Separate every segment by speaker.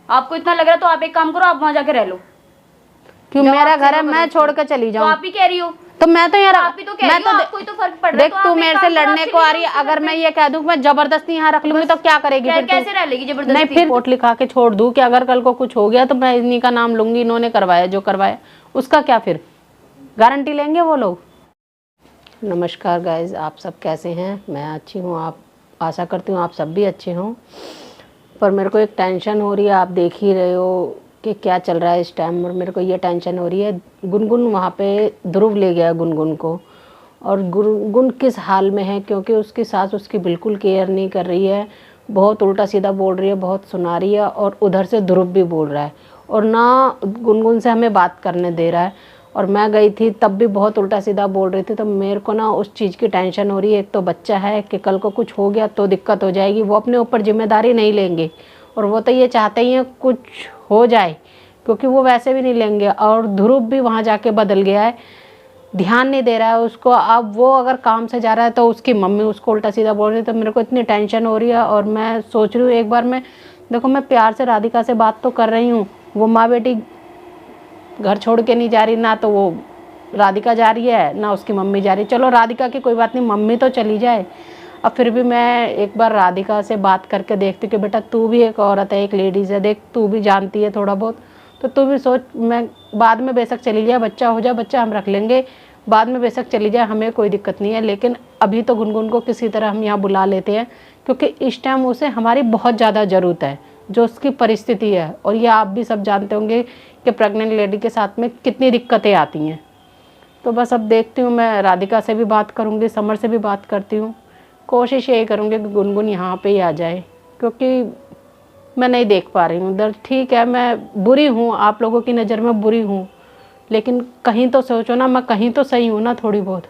Speaker 1: आपको इतना लग रहा है तो आप एक काम करो, आप वहाँ जाके रह लो।
Speaker 2: क्यों मेरा घर है, मैं छोड़ कर चली जाऊँ?
Speaker 1: तो आप ही कह रही हो,
Speaker 2: तो मैं तो यार
Speaker 1: आप ही तो कह रही हो, आपको ही तो फर्क पड़ रहा है।
Speaker 2: देख तू मेरे से लड़ने को आ रही है, अगर मैं ये कह दूं मैं जबरदस्ती यहाँ रख लूंगी तो क्या करेगी फिर?
Speaker 1: कैसे रह लेगी जबरदस्ती?
Speaker 2: नहीं, फिर रिपोर्ट लिखा के छोड़ दूं कि अगर कल को कुछ हो गया तो मैं इन्हीं का नाम लूंगी, इन्होंने करवाया जो करवाया, उसका क्या फिर गारंटी लेंगे वो लोग? नमस्कार गाइज, आप सब कैसे हैं? मैं अच्छी हूँ, आप आशा करती हूँ आप सब भी अच्छे हों। पर मेरे को एक टेंशन हो रही है, आप देख ही रहे हो कि क्या चल रहा है इस टाइम। और मेरे को ये टेंशन हो रही है, गुनगुन वहाँ पे ध्रुव ले गया गुनगुन को, और गुनगुन किस हाल में है, क्योंकि उसकी सास उसकी बिल्कुल केयर नहीं कर रही है, बहुत उल्टा सीधा बोल रही है, बहुत सुना रही है, और उधर से ध्रुव भी बोल रहा है और ना गुनगुन से हमें बात करने दे रहा है। और मैं गई थी तब भी बहुत उल्टा सीधा बोल रही थी, तो मेरे को ना उस चीज़ की टेंशन हो रही है। एक तो बच्चा है कि कल को कुछ हो गया तो दिक्कत हो जाएगी, वो अपने ऊपर जिम्मेदारी नहीं लेंगे, और वो तो ये चाहते ही हैं कुछ हो जाए, क्योंकि वो वैसे भी नहीं लेंगे। और ध्रुव भी वहाँ जाके बदल गया है, ध्यान नहीं दे रहा है उसको। अब वो अगर काम से जा रहा है तो उसकी मम्मी उसको उल्टा सीधा बोल रही है, तो मेरे को इतनी टेंशन हो रही है। और मैं सोच रही हूँ एक बार मैं देखो, मैं प्यार से राधिका से बात तो कर रही हूँ, वो माँ बेटी घर छोड़ के नहीं जा रही, ना तो वो राधिका जा रही है ना उसकी मम्मी जा रही। चलो राधिका की कोई बात नहीं, मम्मी तो चली जाए। अब फिर भी मैं एक बार राधिका से बात करके देखती हूँ कि बेटा तू भी एक औरत है, एक लेडीज़ है, देख तू भी जानती है थोड़ा बहुत, तो तू भी सोच। मैं बाद में बेशक चली जाए, बच्चा हो जाए, बच्चा हम रख लेंगे, बाद में बेशक चली जाए, हमें कोई दिक्कत नहीं है, लेकिन अभी तो गुनगुन को किसी तरह हम यहाँ बुला लेते हैं, क्योंकि इस टाइम उसे हमारी बहुत ज़्यादा ज़रूरत है, जो उसकी परिस्थिति है। और ये आप भी सब जानते होंगे कि प्रेग्नेंट लेडी के साथ में कितनी दिक्कतें आती हैं। तो बस अब देखती हूँ, मैं राधिका से भी बात करूँगी, समर से भी बात करती हूँ, कोशिश यही करूँगी कि गुनगुन यहाँ पे ही आ जाए, क्योंकि मैं नहीं देख पा रही हूँ उधर। ठीक है मैं बुरी हूँ, आप लोगों की नज़र में बुरी हूँ, लेकिन कहीं तो सोचो ना, मैं कहीं तो सही हूँ ना थोड़ी बहुत।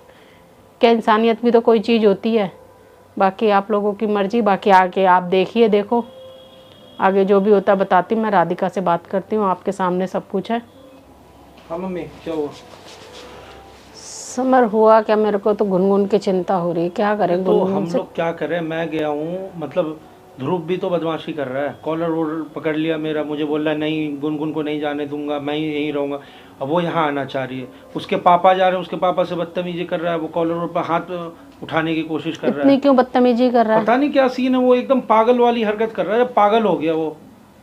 Speaker 2: क्या इंसानियत भी तो कोई चीज़ होती है। बाकी आप लोगों की मर्जी, बाकी आगे आप देखिए, देखो आगे जो भी होता बताती हूँ। मैं राधिका से बात करती हूँ, आपके सामने सब कुछ है।
Speaker 3: हाँ मम्मी क्या हुआ?
Speaker 2: समर हुआ क्या, मेरे को तो गुनगुन की चिंता हो रही है, क्या करें
Speaker 3: तो
Speaker 2: गुनगुन
Speaker 3: हम
Speaker 2: से।
Speaker 3: लोग क्या करें? मैं गया हूँ, मतलब ध्रुव भी तो बदमाशी कर रहा है, कॉलर वॉलर पकड़ लिया मेरा, मुझे बोल रहा है नहीं गुनगुन को नहीं जाने दूंगा, मैं यहीं रहूंगा। अब वो यहाँ आना चाह रही है, उसके पापा जा रहे हैं, उसके पापा से बदतमीजी कर रहा है, वो कॉलर पर हाथ उठाने की कोशिश कर रहा
Speaker 2: इतनी
Speaker 3: है।
Speaker 2: क्यों बदतमीजी कर रहा है?
Speaker 3: पता नहीं क्या सीन है, वो एकदम पागल वाली हरकत कर रहा है, पागल हो गया वो,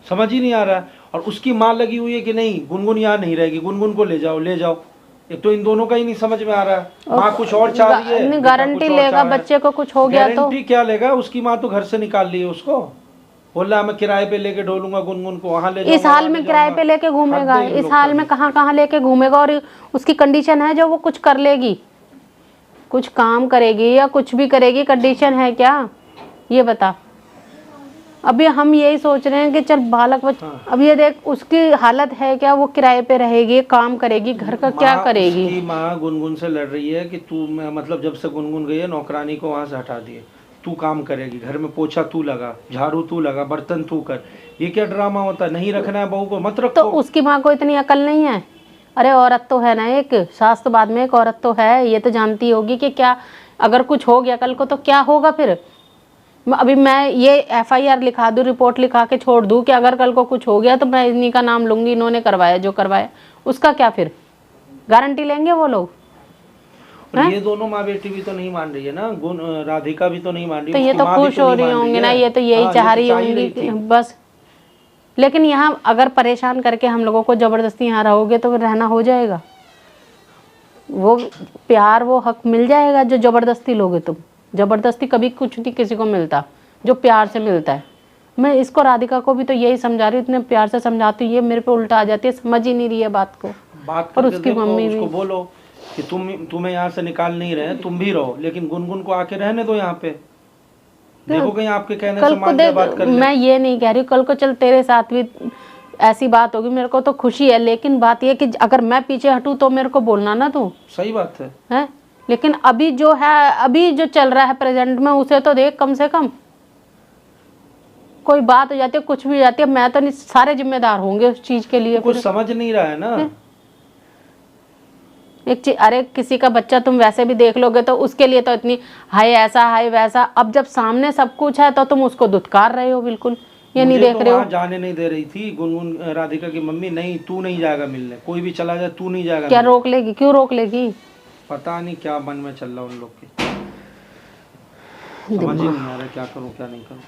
Speaker 3: समझ ही नहीं आ रहा है। और उसकी माँ लगी हुई है कि नहीं गुनगुन यहाँ नहीं रहेगी, गुनगुन को ले जाओ ले जाओ। एक तो इन दोनों का ही नहीं समझ में आ रहा है, माँ कुछ और चाह रही है,
Speaker 2: गारंटी लेगा बच्चे को कुछ हो गया तो?
Speaker 3: गारंटी क्या लेगा? उसकी माँ तो घर से निकाल ली है उसको, बोल रहा है मैं किराए पे लेके डोलूंगा गुनगुन को, वहाँ ले जाऊंगा।
Speaker 2: इस हाल में किराए पे लेके घूमेगा? इस हाल में कहाँ कहाँ लेके घूमेगा? और उसकी कंडीशन है जो वो कुछ कर लेगी, कुछ काम करेगी या कुछ भी करेगी, कंडीशन है क्या ये बता। अभी हम यही सोच रहे हैं कि चल बालक अब ये देख उसकी हालत है क्या, वो किराए पे रहेगी, काम करेगी, घर का क्या करेगी?
Speaker 3: उसकी माँ गुनगुन से लड़ रही है कि तू, मतलब जब से गुनगुन गई है नौकरानी को वहाँ से हटा दिए, तू काम करेगी, घर में पोछा तू लगा, झाड़ू तू लगा, बर्तन तू कर। ये क्या ड्रामा होता है? नहीं रखना है बहू को मत रखो।
Speaker 2: तो उसकी माँ को इतनी अकल नहीं है? अरे औरत तो है ना, एक सास तो बाद में, एक औरत तो है, ये तो जानती होगी कि क्या अगर कुछ हो गया कल को तो क्या होगा फिर। अभी मैं ये FIR लिखा दूँ, रिपोर्ट लिखा के छोड़ दूँ कि अगर कल को कुछ हो गया तो मैं इन्हीं का नाम लूंगी, इन्होंने करवाया जो करवाया, उसका क्या फिर गारंटी लेंगे वो लोग?
Speaker 3: ये दोनों माँ बेटी भी तो नहीं मान रही है ना, राधिका भी तो नहीं मान रही।
Speaker 2: तो ये तो खुश हो रही होंगी ना, ये तो यही चाह रही होंगी बस। लेकिन यहाँ अगर परेशान करके हम लोगों को जबरदस्ती यहाँ रहोगे तो रहना हो जाएगा? वो प्यार वो हक मिल जाएगा जो जबरदस्ती लोगे तुम? जबरदस्ती कभी कुछ नहीं किसी को मिलता, जो प्यार से मिलता है। मैं इसको राधिका को भी तो यही समझा रही हूँ, इतने प्यार से समझाती हूँ, ये मेरे पे उल्टा आ जाती है, समझ ही नहीं रही है बात को। और उसकी मम्मी भी,
Speaker 3: उसको बोलो कि तुम्हें यहाँ से निकाल नहीं रहे, तुम भी रहो, लेकिन गुनगुन को आके रहने दो यहाँ पे। देखो कहीं आपके कहने से मान के बात कर ले।
Speaker 2: मैं ये नहीं कह रही कल को चल तेरे साथ भी ऐसी बात होगी, मेरे को तो खुशी है, लेकिन बात ये कि अगर मैं पीछे हटूं तो मेरे को बोलना ना तू।
Speaker 3: सही बात है?
Speaker 2: लेकिन अभी जो है, अभी जो चल रहा है प्रेजेंट में, उसे तो देख कम से कम। कोई बात हो जाती है, कुछ भी हो जाती है, मैं तो नहीं, सारे जिम्मेदार होंगे उस चीज के लिए।
Speaker 3: कुछ समझ नहीं रहा है ना।
Speaker 2: एक चीज, अरे किसी का बच्चा तुम वैसे भी देख लोगे तो उसके लिए तो इतनी हाय ऐसा हाय वैसा, अब जब सामने सब कुछ है तो तुम उसको दुत्कार रहे हो बिल्कुल। ये नहीं
Speaker 3: मुझे
Speaker 2: देख
Speaker 3: तो
Speaker 2: रहे हो?
Speaker 3: वहाँ जाने नहीं दे रही थी गुनगुन, राधिका की मम्मी, नहीं तू नहीं जाएगा मिलने, कोई भी चला जाए तू नहीं जाएगा
Speaker 2: क्या
Speaker 3: मिलने।
Speaker 2: रोक लेगी? क्यों रोक लेगी?
Speaker 3: पता नहीं क्या मन में चल रहा उन लोग के, समझ ही नहीं आ रहा क्या करूँ क्या नहीं करूँ।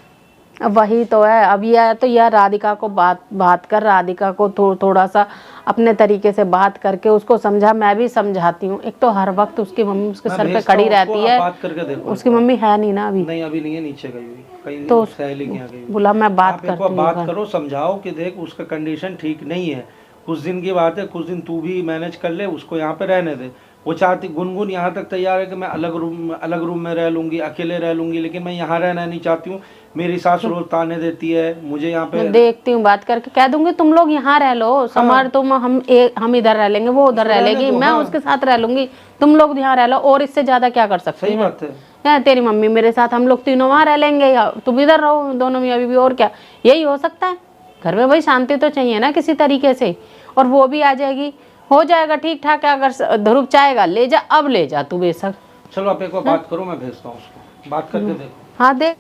Speaker 2: अब वही तो है। अब यह तो यह राधिका को बात कर, राधिका को थोड़ा सा अपने तरीके से बात करके उसको समझा। मैं भी समझाती हूँ। एक तो हर वक्त उसकी मम्मी उसके
Speaker 3: मैं
Speaker 2: सर पे
Speaker 3: भेजता
Speaker 2: खड़ी
Speaker 3: हूँ
Speaker 2: रहती
Speaker 3: उसको,
Speaker 2: है।
Speaker 3: आप बात करके देखो।
Speaker 2: उसकी मम्मी है नहीं ना अभी।
Speaker 3: नहीं अभी नहीं है, नीचे गई हुई कहीं,
Speaker 2: तो
Speaker 3: सहेली के यहाँ गई हुई।
Speaker 2: बोला मैं बात
Speaker 3: आप एक बार
Speaker 2: करती हूँ
Speaker 3: बात
Speaker 2: घर।
Speaker 3: करो, समझाओ कि देख उसका कंडीशन ठीक नहीं है, कुछ दिन की बात है, कुछ दिन तू भी मैनेज कर ले, उसको यहाँ पे रहने दे। वो चाहती, गुनगुन यहाँ तक तैयार है कि मैं अलग रूम में रह लूंगी, अकेले रह लूंगी, लेकिन मैं यहाँ रहना नहीं चाहती हूँ। मेरी सास रोज ताने देती है मुझे यहाँ पे।
Speaker 2: मैं देखती हूँ, बात करके कह दूंगी तुम लोग यहाँ रह लो, समर तुम हम इधर रह लेंगे, वो उधर रह लेगी, मैं उसके साथ रह लूंगी, तुम लोग यहाँ रह लो, और इससे ज्यादा क्या कर सकते
Speaker 3: सही
Speaker 2: हैं?
Speaker 3: बात है।
Speaker 2: तेरी मम्मी मेरे साथ, हम लोग तीनों वहाँ रह लेंगे, या तुम इधर रहो दोनों मियाँ बीवी, और क्या यही हो सकता है? घर में भाई शांति तो चाहिए ना किसी तरीके से। और वो भी आ जाएगी, हो जाएगा ठीक ठाक है। अगर ध्रुव चाहेगा ले जा, अब ले जा तू बेशक।
Speaker 3: चलो आप एक बार बात करो, मैं भेजता हूँ उसको, बात करके देखो।
Speaker 2: हाँ देख,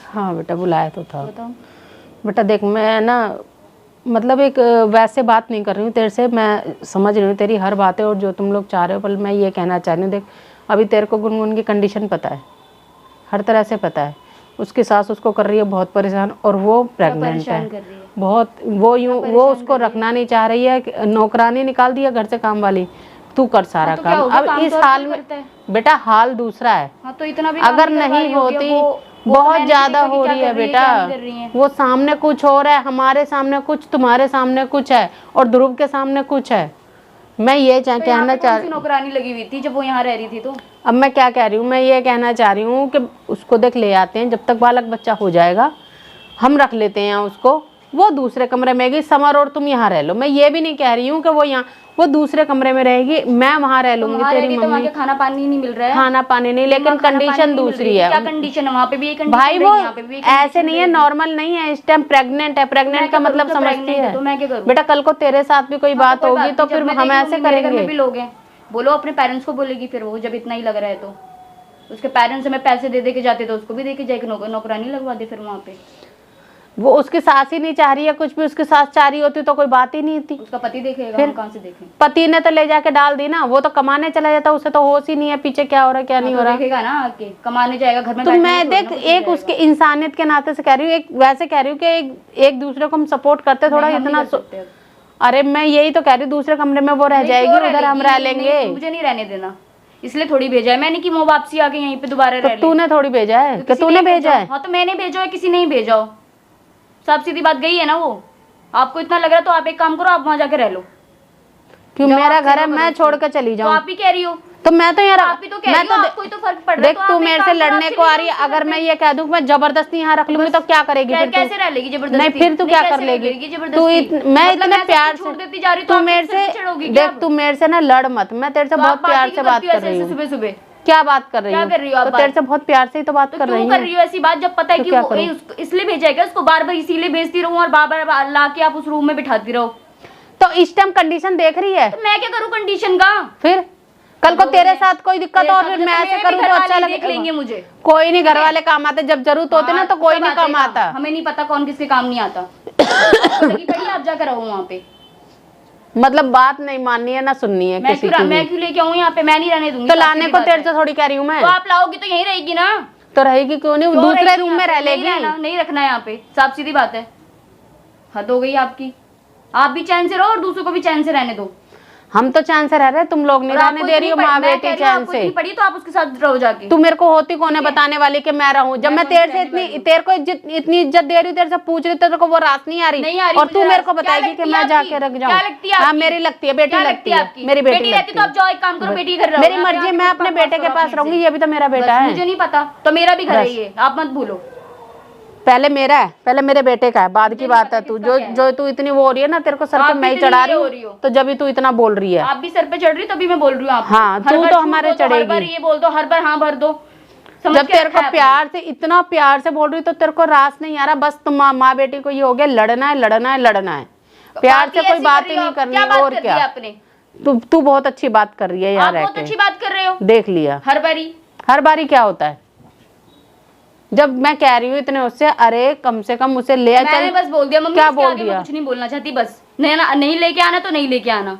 Speaker 2: हाँ बेटा बुलाया तो था। बेटा देख, मैं ना मतलब एक वैसे बात नहीं कर रही हूँ तेरे से, मैं समझ रही हूँ तेरी हर बातें और जो तुम लोग चाह रहे हो, पर मैं ये कहना चाह रही हूँ, देख अभी तेरे को गुनगुन की कंडीशन पता है, हर तरह से पता है। उसकी सास उसको कर रही है बहुत परेशान, और वो प्रेग्नेंट है बहुत। वो उसको रखना नहीं चाह रही है, नौकरानी निकाल दिया घर से, काम वाली, तू कर सारा काम। अब इस हाल में बेटा हाल दूसरा है।
Speaker 1: हाँ, तो इतना भी
Speaker 2: अगर नहीं होती, बहुत ज्यादा हो रही है बेटा। वो सामने कुछ हो रहा है, हमारे सामने कुछ, तुम्हारे सामने कुछ है, और ध्रुव के सामने कुछ है। मैं ये कहना चाह रही हूँ,
Speaker 1: नौकरानी लगी हुई थी जब वो यहाँ रह रही थी। तो
Speaker 2: अब मैं क्या कह रही हूँ, मैं ये कहना चाह रही हूँ कि उसको देख ले आते हैं, जब तक बालक बच्चा हो जाएगा हम रख लेते हैं उसको। वो दूसरे कमरे में गई, समर और तुम यहाँ रह लो। मैं ये भी नहीं कह रही हूँ कि वो दूसरे कमरे में रहेगी, मैं वहाँ रह लूंगी। तेरी
Speaker 1: तो
Speaker 2: मम्मी
Speaker 1: खाना पानी नहीं मिल रहा है,
Speaker 2: खाना पानी नहीं, लेकिन कंडीशन दूसरी है।
Speaker 1: क्या कंडीशन है वहाँ पे भी? एक कंडीशन
Speaker 2: भाई वो ऐसे नहीं है, नॉर्मल नहीं है, इस टाइम प्रेग्नेंट है। प्रेग्नेंट का मतलब समझती है?
Speaker 1: तो मैं क्या करूँ
Speaker 2: बेटा कल को तेरे साथ भी कोई बात होगी तो फिर हम ऐसे करेंगे?
Speaker 1: भी लोग हैं, बोलो अपने पेरेंट्स को बोलेगी फिर वो, जब इतना ही लग रहा है तो। उसके पेरेंट्स हमें पैसे दे के जाते तो उसको भी दे के जाएगी, नौकरानी लगवा दे फिर वहाँ पे।
Speaker 2: वो उसकी सास ही नहीं चाह रही है कुछ भी, उसकी सास चाह रही होती तो कोई बात ही नहीं थी।
Speaker 1: उसका पति देखेगा, हम कहाँ से देखें?
Speaker 2: पति ने तो ले जाके डाल दी ना, वो तो कमाने चला जाता, उसे तो होश ही नहीं है पीछे क्या हो रहा है क्या नहीं हो रहा।
Speaker 1: देखेगा ना आके, कमाने जाएगा घर में।
Speaker 2: तो मैं देख एक उसके इंसानियत के नाते से कह रही हूँ, एक वैसे कह रही हूँ कि एक दूसरे को हम सपोर्ट करते थोड़ा इतना। अरे मैं यही तो कह रही हूँ, दूसरे कमरे में वो रह जाएगी, उधर हम रह लेंगे।
Speaker 1: मुझे नहीं रहने देना, इसलिए थोड़ी भेजा है मैंने कि वो वापसी आके यहीं पे दोबारा रह ले।
Speaker 2: तूने थोड़ी भेजा है कि तूने भेजा है?
Speaker 1: हाँ तो मैंने भेजा है, किसी ने ही भेजा हो। सब सीधी बात गई है ना। वो आपको इतना लग रहा है तो आप एक काम करो, आप वहां जाके रह लो।
Speaker 2: क्यों? मेरा घर है, मैं छोड़ कर चली जाऊँ?
Speaker 1: तो आप भी कह रही हो,
Speaker 2: तो मैं तो यार
Speaker 1: आप भी तो कह रही हो, आपको तो फर्क पड़ रहा है।
Speaker 2: देख तू मेरे से लड़ने को आ रही है, अगर मैं ये कह दूं मैं जबरदस्ती यहाँ रख लूंगी तो क्या करेगी फिर?
Speaker 1: कैसे रह लेगी जबरदस्ती?
Speaker 2: नहीं फिर तू क्या कर लेगी? तू मैं इतने प्यार से तू मेरे से देख, तू मेरे से ना लड़ मत, मैं तेरे से बहुत प्यार से बात कर रही हूँ।
Speaker 1: सुबह सुबह
Speaker 2: क्या बात कर रही
Speaker 1: क्या कर रही हो आप?
Speaker 2: तो तेरे से बहुत प्यार से ही तो बात कर रही हूँ।
Speaker 1: कर रही हो ऐसी बात जब पता है कि वो इसलिए भेजा है, उसको बार बार इसीलिए भेजती रहूं और बार बार ला के आप उस रूम में बिठाती रहो?
Speaker 2: तो इस टाइम कंडीशन देख रही है,
Speaker 1: तो मैं क्या करूं कंडीशन का?
Speaker 2: फिर कल को तेरे साथ कोई दिक्कत हो और फिर मैं ऐसे करूं तो अच्छा
Speaker 1: लगेगा? मुझे
Speaker 2: कोई नहीं, घर वाले काम आते, जब जरूरत होती ना तो कोई नहीं काम आता।
Speaker 1: हमें नहीं पता कौन किसके काम नहीं आता। आप जाकर रहो वहाँ पे,
Speaker 2: मतलब बात नहीं माननी है ना सुननी है किसी की।
Speaker 1: मैं क्यों लेके आऊँ यहाँ पे? मैं नहीं रहने दूंगी।
Speaker 2: तो लाने को तेरे से थोड़ी कह रही हूँ मैं।
Speaker 1: तो आप लाओगी तो यहीं रहेगी ना?
Speaker 2: तो रहेगी क्यों नहीं, दूसरे रूम में रह लेगी।
Speaker 1: नहीं रखना है यहाँ पे, साफ सीधी बात है। हद हो गई आपकी। आप भी चैन से रहो और दूसरों को भी चैन से रहने दो।
Speaker 2: हम तो चैन से रह रहे, तुम लोग नहीं रहने दे रही हो माँ बेटी चैन से।
Speaker 1: पड़ी तो आप उसके साथ रहो जाके।
Speaker 2: तू मेरे को होती कौन है बताने वाली कि मैं रहूं? जब मैं तेरे से तेरे को इतनी इज्जत दे रही हूँ, तेरे से पूछ रही, तेरे को वो रात नहीं आ रही और तू मेरे को बताएगी कि मैं जाके रख जाऊँ? हाँ मेरी लगती है, बेटी लगती है, मेरी बेटी लगती है।
Speaker 1: तो आप जाओ, एक काम करो, बेटी घर रहो।
Speaker 2: मेरी मर्जी, मैं अपने बेटे के पास रहूंगी, ये भी तो मेरा बेटा है।
Speaker 1: मुझे नहीं पता, तो मेरा भी घर है ये, आप मत भूलो।
Speaker 2: पहले मेरा है, पहले मेरे बेटे का है, बाद की बात है। तू जो तू इतनी वो हो रही है ना, तेरे को सर पे मैं ही चढ़ा रही हूँ, तो जब भी तू इतना बोल रही है।
Speaker 1: आप भी सर पे चढ़ रही, तभी मैं बोल रही हूँ।
Speaker 2: हाँ तू तो हमारे चढ़ेगी।
Speaker 1: हर बार ये बोल दो, हर बार हाँ भर दो।
Speaker 2: जब तेरे को प्यार से, इतना प्यार से बोल रही तो तेरे को रास नहीं आ रहा। बस तुम माँ बेटी को ये हो गया, लड़ना है लड़ना है लड़ना है, प्यार से कोई बात ही नहीं करनी। और क्या तू बहुत अच्छी बात कर रही है यार,
Speaker 1: बहुत अच्छी बात कर रहे हो।
Speaker 2: देख लिया
Speaker 1: हर बारी
Speaker 2: क्या होता है? जब मैं कह रही हूँ इतने उससे, अरे कम से कम उसे ले चल।
Speaker 1: मैंने बस बोल दिया मम्मी,
Speaker 2: क्या
Speaker 1: इसके
Speaker 2: बोल
Speaker 1: आगे
Speaker 2: दिया?
Speaker 1: मैं कुछ नहीं बोलना चाहती, बस नहीं लेके आना तो नहीं लेके आना।